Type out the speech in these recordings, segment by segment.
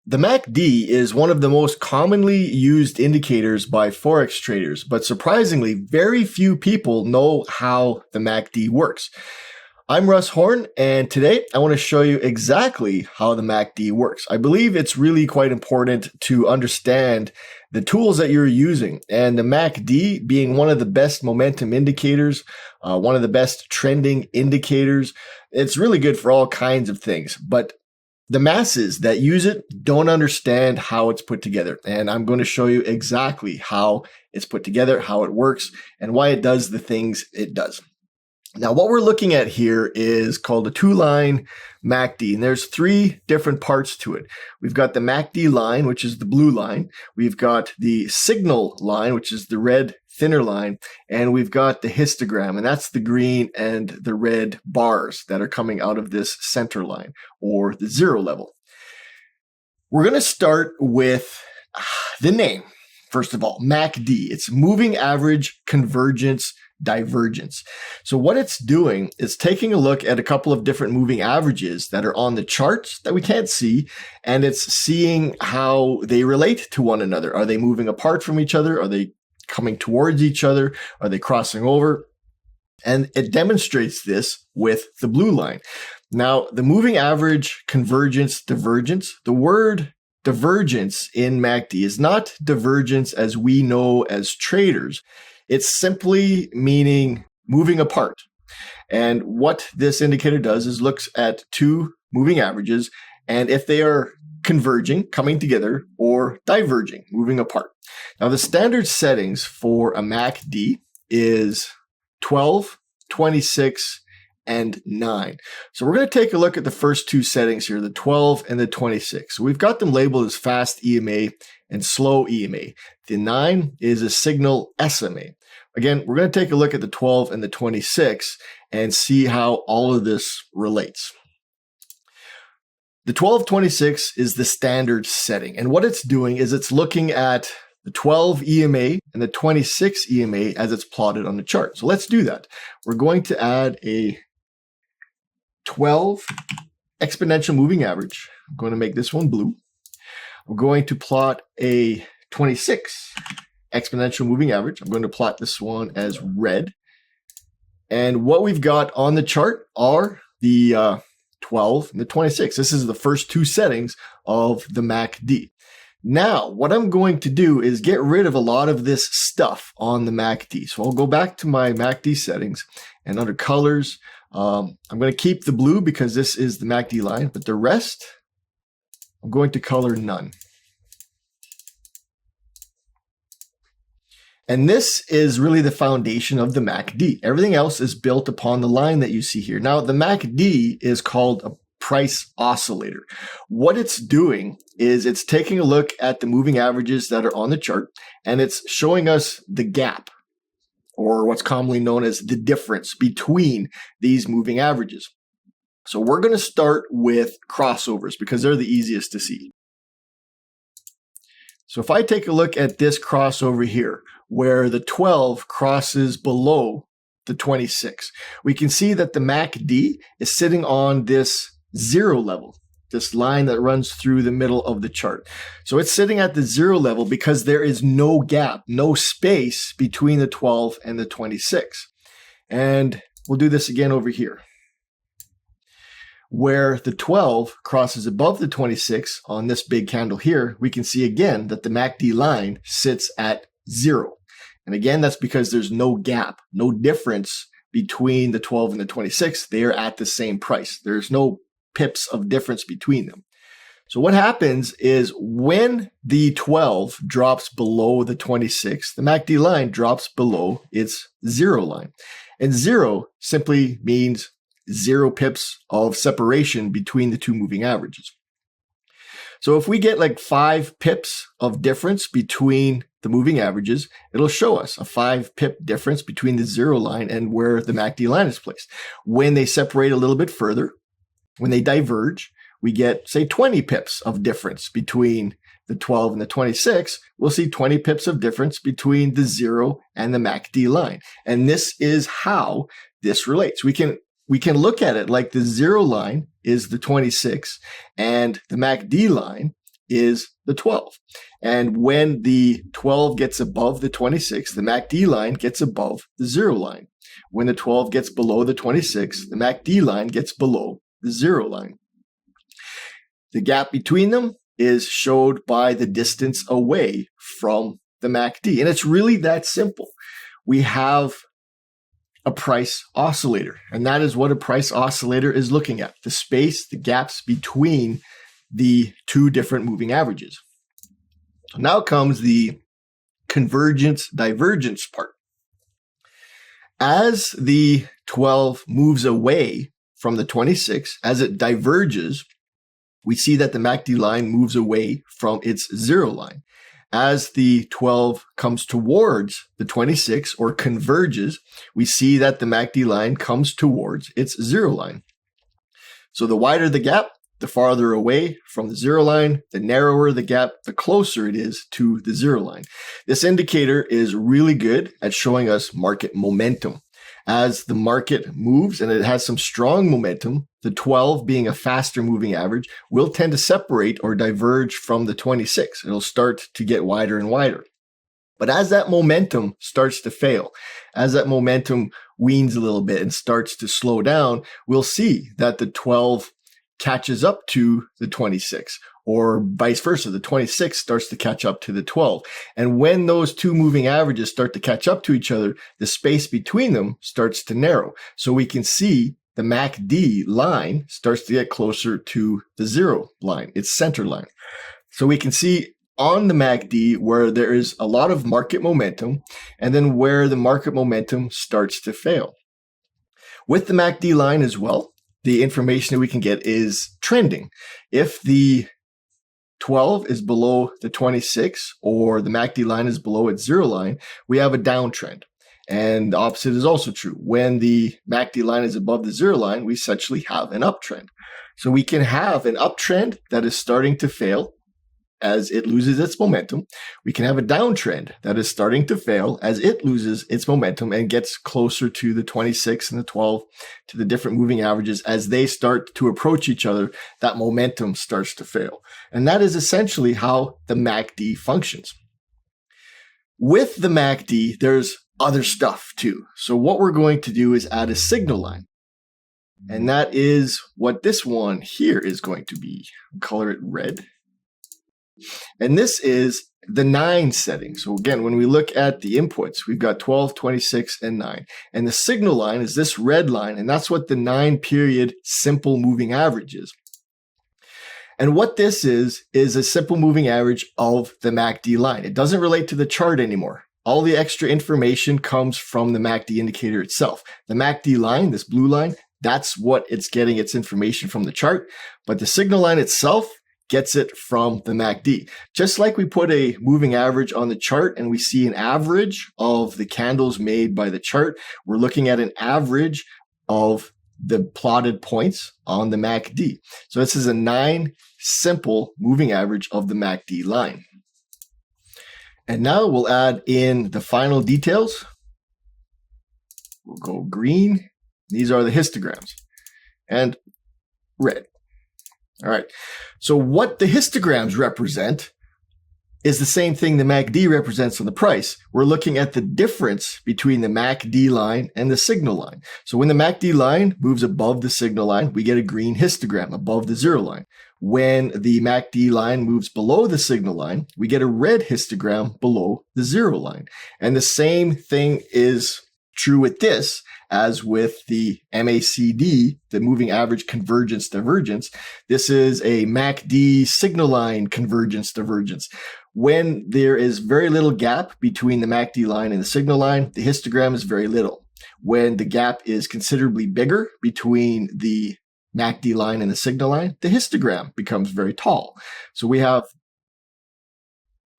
The MACD is one of the most commonly used indicators by Forex traders, but surprisingly, very few people know how the MACD works. I'm Russ Horn, and today I want to show you exactly how the MACD works. I believe it's really quite important to understand the tools that you're using, and the MACD being one of the best momentum indicators, one of the best trending indicators. It's really good for all kinds of things, but the masses that use it don't understand how it's put together. And I'm going to show you exactly how it's put together, how it works, and why it does the things it does. Now, what we're looking at here is called a two-line MACD, and there's three different parts to it. We've got the MACD line, which is the blue line. We've got the signal line, which is the red thinner line, and we've got the histogram, and that's the green and the red bars that are coming out of this center line, or the zero level. We're going to start with the name. First of all, MACD. It's moving average convergence divergence. So what it's doing is taking a look at a couple of different moving averages that are on the charts that we can't see, and it's seeing how they relate to one another. Are they moving apart from each other? Are they coming towards each other? Are they crossing over? And it demonstrates this with the blue line. Now, the moving average convergence divergence, the word divergence in MACD is not divergence as we know as traders. It's simply meaning moving apart. And what this indicator does is looks at two moving averages, and if they are converging, coming together, or diverging, moving apart. Now, the standard settings for a MACD is 12, 26, and 9. So we're going to take a look at the first two settings here, the 12 and the 26. So we've got them labeled as fast EMA and slow EMA. The 9 is a signal SMA. Again, we're going to take a look at the 12 and the 26 and see how all of this relates. The 1226 is the standard setting, and what it's doing is it's looking at the 12 EMA and the 26 EMA as it's plotted on the chart. So let's do that. We're going to add a 12 exponential moving average. I'm going to make this one blue. We're going to plot a 26 exponential moving average. I'm going to plot this one as red. And what we've got on the chart are the 12 and the 26. This is the first two settings of the MACD. Now, what I'm going to do is get rid of a lot of this stuff on the MACD. So I'll go back to my MACD settings, and under colors, I'm going to keep the blue because this is the MACD line, but the rest, I'm going to color none. And this is really the foundation of the MACD. Everything else is built upon the line that you see here. Now, the MACD is called a price oscillator. What it's doing is it's taking a look at the moving averages that are on the chart, and it's showing us the gap, or what's commonly known as the difference between these moving averages. So we're going to start with crossovers because they're the easiest to see. So if I take a look at this crossover here, where the 12 crosses below the 26, we can see that the MACD is sitting on this zero level, this line that runs through the middle of the chart. So it's sitting at the zero level because there is no gap, no space between the 12 and the 26. And we'll do this again over here, where the 12 crosses above the 26 on this big candle here. We can see again that the MACD line sits at 0. And again, that's because there's no gap, no difference between the 12 and the 26. They are at the same price. There's no pips of difference between them. So what happens is when the 12 drops below the 26, the MACD line drops below its 0 line. And 0 simply means 0 pips of separation between the two moving averages. So if we get like 5 pips of difference between the moving averages, it'll show us a 5 pip difference between the 0 line and where the MACD line is placed. When they separate a little bit further, when they diverge, we get, say, 20 pips of difference between the 12 and the 26. We'll see 20 pips of difference between the 0 and the MACD line. And this is how this relates. We can look at it like the 0 line is the 26 and the MACD line is the 12. And when the 12 gets above the 26, the MACD line gets above the 0 line. When the 12 gets below the 26, the MACD line gets below the 0 line. The gap between them is showed by the distance away from the MACD. And it's really that simple. We have a price oscillator, and that is what a price oscillator is looking at, the space, the gaps between the two different moving averages. So now comes the convergence divergence part. As the 12 moves away from the 26, as it diverges, we see that the MACD line moves away from its 0 line. As the 12 comes towards the 26 or converges, we see that the MACD line comes towards its 0 line. So the wider the gap, the farther away from the 0 line, the narrower the gap, the closer it is to the 0 line. This indicator is really good at showing us market momentum. As the market moves and it has some strong momentum, the 12 being a faster moving average will tend to separate or diverge from the 26. It'll start to get wider and wider. But as that momentum starts to fail, as that momentum weans a little bit and starts to slow down, we'll see that the 12 catches up to the 26, or vice versa. The 26 starts to catch up to the 12. And when those two moving averages start to catch up to each other, the space between them starts to narrow. So we can see the MACD line starts to get closer to the 0 line, its center line. So we can see on the MACD where there is a lot of market momentum, and then where the market momentum starts to fail. With the MACD line as well, the information that we can get is trending. If the 12 is below the 26 or the MACD line is below its 0 line, we have a downtrend. And the opposite is also true. When the MACD line is above the 0 line, we essentially have an uptrend. So we can have an uptrend that is starting to fail as it loses its momentum. We can have a downtrend that is starting to fail as it loses its momentum and gets closer to the 26 and the 12, to the different moving averages. As they start to approach each other, that momentum starts to fail. And that is essentially how the MACD functions. With the MACD, there's other stuff too. So what we're going to do is add a signal line. And that is what this one here is going to be. Color it red. And this is the 9 setting. So again, when we look at the inputs, we've got 12, 26, and 9. And the signal line is this red line, and that's what the 9-period simple moving average is. And what this is a simple moving average of the MACD line. It doesn't relate to the chart anymore. All the extra information comes from the MACD indicator itself. The MACD line, this blue line, that's what it's getting its information from the chart. But the signal line itself gets it from the MACD. Just like we put a moving average on the chart and we see an average of the candles made by the chart, we're looking at an average of the plotted points on the MACD. So this is a 9 simple moving average of the MACD line. And now we'll add in the final details. We'll go green. These are the histograms. And red. All right. So what the histograms represent is the same thing the MACD represents on the price. We're looking at the difference between the MACD line and the signal line. So when the MACD line moves above the signal line, we get a green histogram above the 0 line. When the MACD line moves below the signal line, we get a red histogram below the 0 line. And the same thing is true with this as with the MACD, the moving average convergence divergence. This is a MACD signal line convergence divergence. When there is very little gap between the MACD line and the signal line, the histogram is very little. When the gap is considerably bigger between the MACD line and the signal line, the histogram becomes very tall. So we have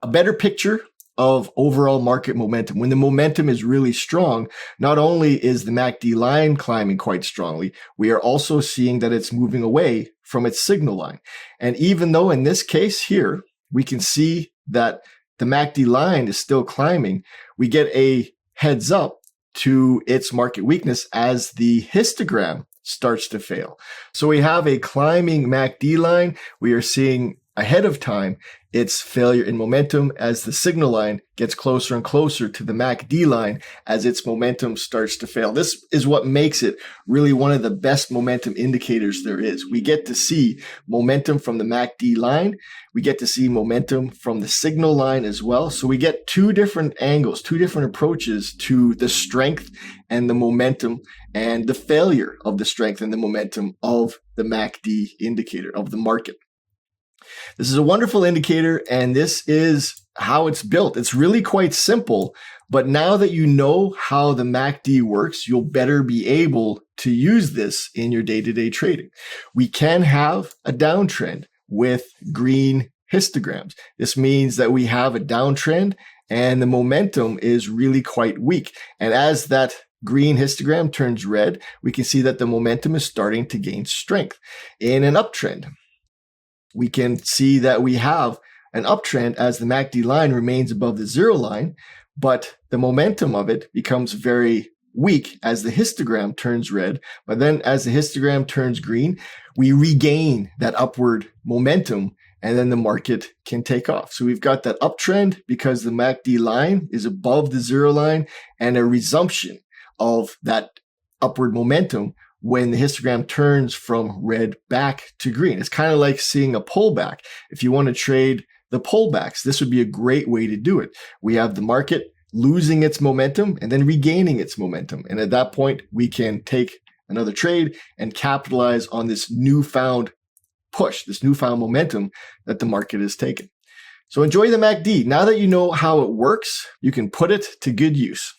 a better picture of overall market momentum. When the momentum is really strong, not only is the MACD line climbing quite strongly, we are also seeing that it's moving away from its signal line. And even though in this case here, we can see that the MACD line is still climbing, we get a heads up to its market weakness as the histogram starts to fail. So we have a climbing MACD line. We are seeing ahead of time, it's failure in momentum as the signal line gets closer and closer to the MACD line as its momentum starts to fail. This is what makes it really one of the best momentum indicators there is. We get to see momentum from the MACD line. We get to see momentum from the signal line as well. So we get two different angles, two different approaches to the strength and the momentum and the failure of the strength and the momentum of the MACD indicator of the market. This is a wonderful indicator, and this is how it's built. It's really quite simple, but now that you know how the MACD works, you'll better be able to use this in your day-to-day trading. We can have a downtrend with green histograms. This means that we have a downtrend and the momentum is really quite weak. And as that green histogram turns red, we can see that the momentum is starting to gain strength. In an uptrend, we can see that we have an uptrend as the MACD line remains above the zero line, but the momentum of it becomes very weak as the histogram turns red. But then as the histogram turns green, we regain that upward momentum and then the market can take off. So we've got that uptrend because the MACD line is above the zero line and a resumption of that upward momentum when the histogram turns from red back to green. It's kind of like seeing a pullback. If you want to trade the pullbacks, this would be a great way to do it. We have the market losing its momentum and then regaining its momentum. And at that point, we can take another trade and capitalize on this newfound push, this newfound momentum that the market has taken. So enjoy the MACD. Now that you know how it works, you can put it to good use.